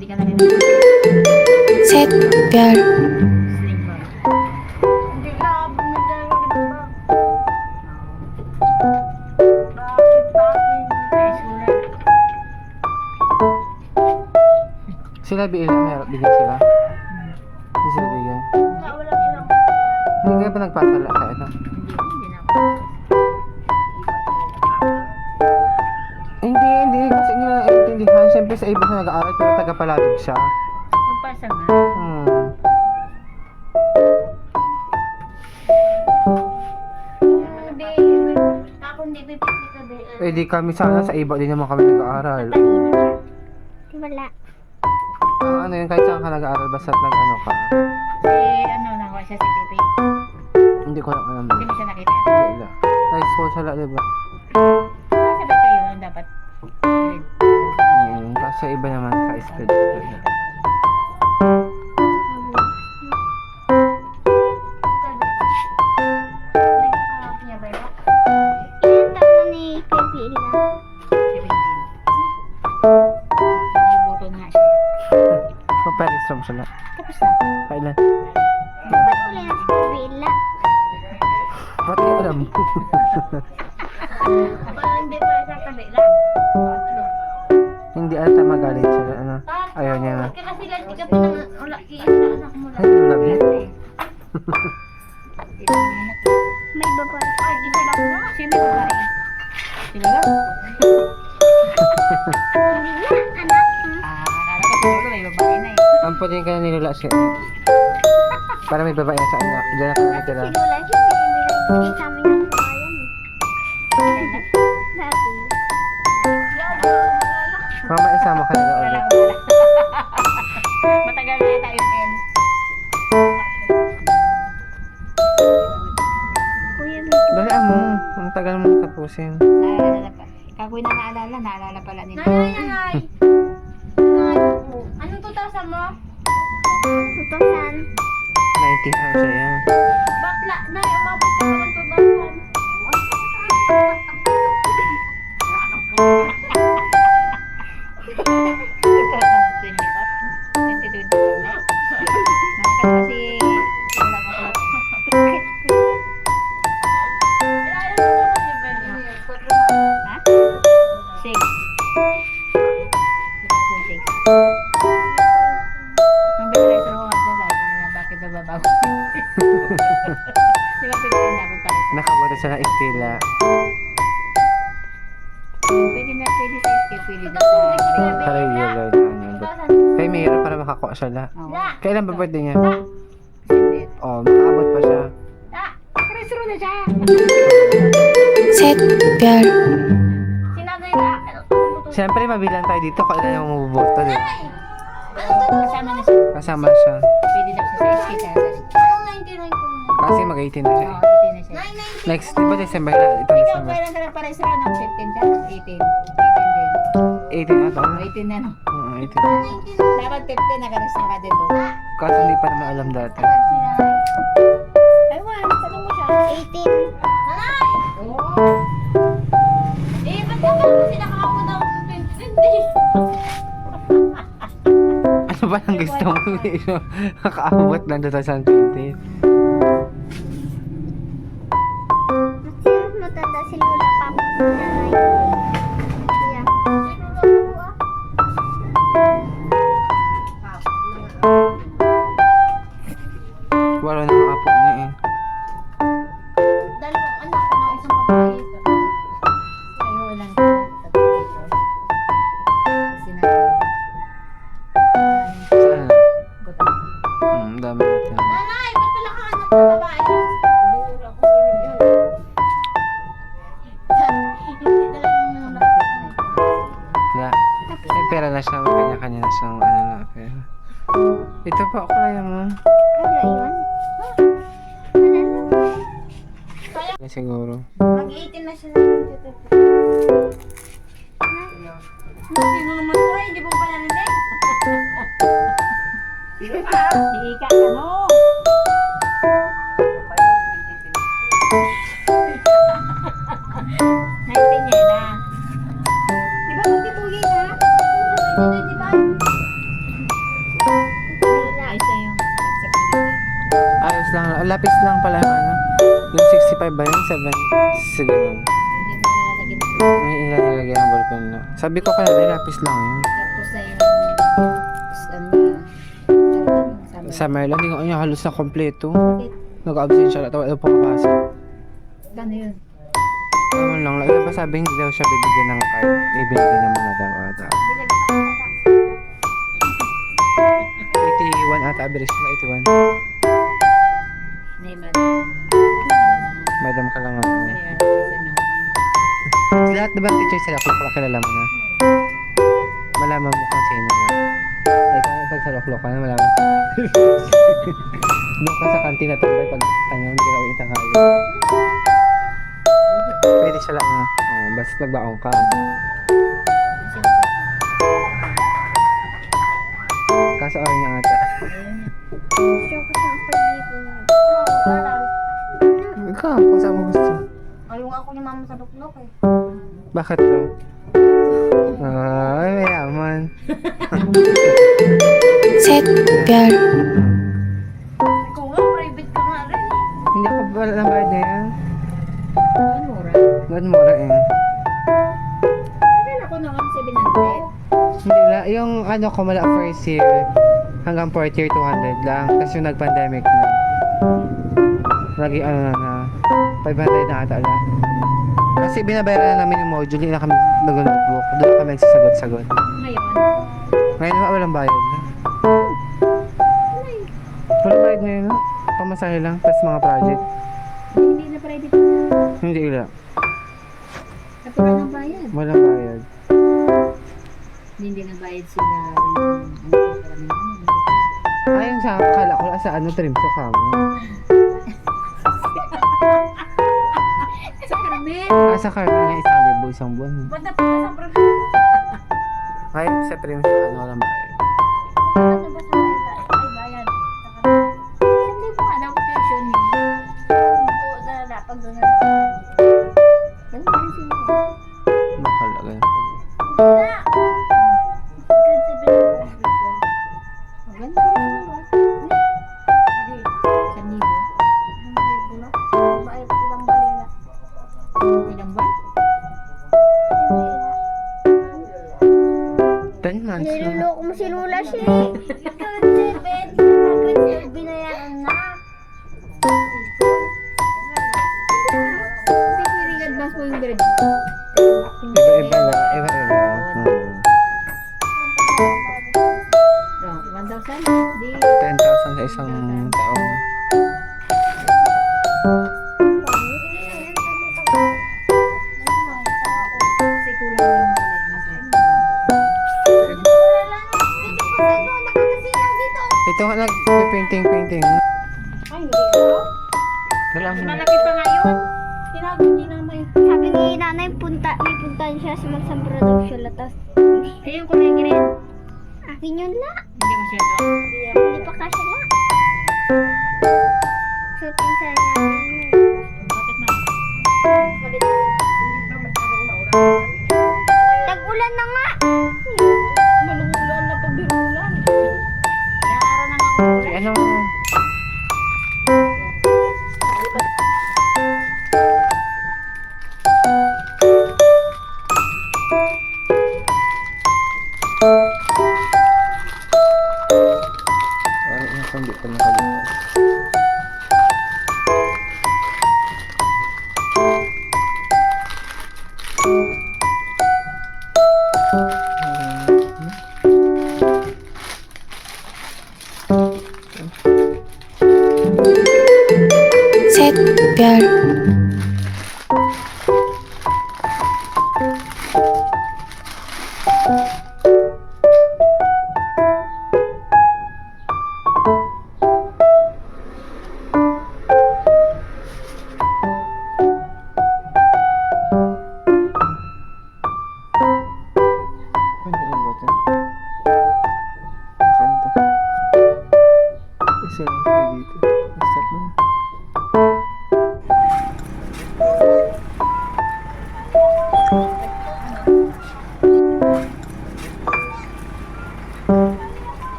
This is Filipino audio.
Hindi ka narinig. Set प्यार Sling ba? Hindi na ako bumili. Bakit? High schooler. Sila bigyan sila. Hindi sila bigyan. Wala silang. Hindi ka pa nagpasala sa ito. Hindi na ako. Hindi. Kasi hindi na naiintindihan. Siyempre sa iba na nag-aaral, pero taga-palabig siya. Magpasa nga. Hindi. Ako hindi pipili ka din. Eh di kami sana sa iba din naman kami nag-aaral. Wala. Ano yun, kahit saan ka nag-aaral, basta nag-ano ka. Si ano, nakuha siya si Pipi. Hindi ko lang alam. Hindi mo siya nakita. Wala. High school sila, diba? Sabay kayo, dapat. Kasi iba naman sa school. Ilan taon ni Pipila? 17. Nagbubuto nga siya. Paparis from sila. Tapos na. Kailan? Ba't uli na si Pipila? Pati alam mo. Hindi pa sa tabi lang. Hindi ata magalit sila. Ano? Ayaw niya na. Kaya sila hindi ka pinang iisa anak mo Ay, lang. love it. Sino ang anak? May babae. Ay, isa lang na. Sino yung babae? Sila lang? Hindi na, anak. Akala ko siguro may babae na eh. Ang puting ka na nilula siya. Para may babae sa anak. Diyan na kami tira. Siguro lang siya. Hindi sa amin yung babayan. Dati. Mama, isama ka nila Wala ulit. ko wala. Matagal na tayo end. Kuya Vic. Dali mo. Ang tagal mong tapusin. Naalala pa. Kakoy na naalala pala nila. Nanay! Anong 2,000 mo? 2,000. 19 ang siya yan. Bakla, nay, umabot ka naman 2,000. Nakabuta siya ng estila. Pwede na pwede sa escape, pwede na sa Sa regular. Kay Mayra para makakuha siya la. Oo. Kailan ba birthday niya? Hindi. Oh, makaabot pa siya. Resro na siya. set प्यार Sinagay na. Siyempre, mabilang tayo dito kung ilan yung mabuboto. Kasama na siya. Kasama siya. Pwede na siya sa escape. Anong 99 ko na? Kasi mag-18 na siya. Oo, pwede na siya. 999. Next, di ba December na? Ito Ikaw, December. kailan ka na para sa ng 15 ka? 18. 18 din. 18 ata. 18 na no. Oo, 18. Dapat 15 nakaregister ka din doon. Kasi hindi pa naman alam dati. Ay, wala. Tanong mo siya. 18. Nanay! Eh, ba't ka ba kasi nakakapon ng 2020? Ano ba ang gusto mo? Nakaabot lang 2020. Mas matanda si Lola Papa si Nanay. Kuya. Wala na ang apo niya eh. Dalawang anak ko ng isang babae. Ay, walang sinabi. Saan? Buta. Dami natin. Nanay, ba't wala kang anak na babae? Hindi na lang yung Yeah. May pera na siya. May kanya-kanya na siyang ano na pera. Ito pa ako kaya mo. Wala yun? Siguro. Mag-18 na siya. Sino naman po eh? Hindi mo pa narinig? Ika, ano? Naintin niya na. Di ba magtipugi na? Di ba? lapis lang pala yung ano. Yung 65 ba yun? 7? Sige lang. Hindi mo nalalagyan ng May ilalagay ng ballpen na. Sabi ko kanina, lapis lang yun. tapos na yung Summer lang, hindi ko niya halos na kompleto. Bakit? Nag-absent siya, tawa na pumapasok. Kano yun? Naman lang, lagi pa sabi hindi daw siya bibigyan ng card. Ibigyan ng mga daw ata. 81 ata, average na 81. Neymar. Madam ka lang ako. Kaya, isa na. Lahat diba teacher sila kung pakilala mo na? Malaman mo kung sino na. Ay, pag sa loklo ka na, malaman. Doon ka sa kantina tambay pag ano, hindi ka na itanghali. Pwede siya lang na. Oh, basta nagbaong ka. Kaso araw niya ata. Ikaw, kung saan mo gusto. Ayaw nga ako ni mama sa duklok eh. Bakit daw? Ay, mayaman. 샛별 Ikaw nga, private ka nga rin. Hindi ako wala ng bayad na yan. Ang mura. Ba't mura eh? Akala ko naman 700. Hindi lang. Yung ano ko mala first year hanggang fourth year 200 lang. Tapos yung nag-pandemic na. Lagi ano na 500 na ata lang. Kasi binabayaran na namin yung module. Hindi na kami nag-notebook. Doon kami nagsasagot-sagot. Ngayon, Ngayon naman walang bayad na. Walang bayad ngayon na. Pamasahe lang. Tapos mga project. hindi na private. Hindi lang. Natural ng bayad. Walang bayad. Hindi na bayad sila. Ayun sa akala ko sa ano trim sa kamo. Sa Carmen. Sa Carmen niya 1,000 isang buwan. Ba't napunta sa private? Ay, sa trim sa ano walang bayad. Ano ba sa ay bayan? Hindi mo nga daw tuition yun. Oo, sa lapag doon na. Ano ba yung sino? Bakala ganun. Na! Grade 7 na. Maganda rin naman. Hindi. 1,000. Ilang balila. Ilang buwan? 10 months na. Niloloko mo si Lula siya eh. Grade 7. Grade 7 binayaran na. Kasi pwedeng advance mo yung grade. Iba-iba lang. Iba-iba. No, 1,000? Di. 10,000 sa isang taong. Kasi kulang yung problema sa Ito nga nag-painting. Ay, hindi ko. Wala mo. Malaki pa nga yun. Tinago ni nanay. Sabi ni nanay, may puntahan siya sa magsambra daw siya latas. Ayun ko na yung grade. Akin yun la. Hindi masyado. Hindi pa kasya la. So, pinsan namin yun. Bakit na? Tag-ulan na nga. Malungulan na pag binulan. Ilang araw na nga ako. Si ano? Ano yung hindi ko nakalimutan. 샛별 Ano yung boto? Saan to? Isa lang siya dito. Start mo.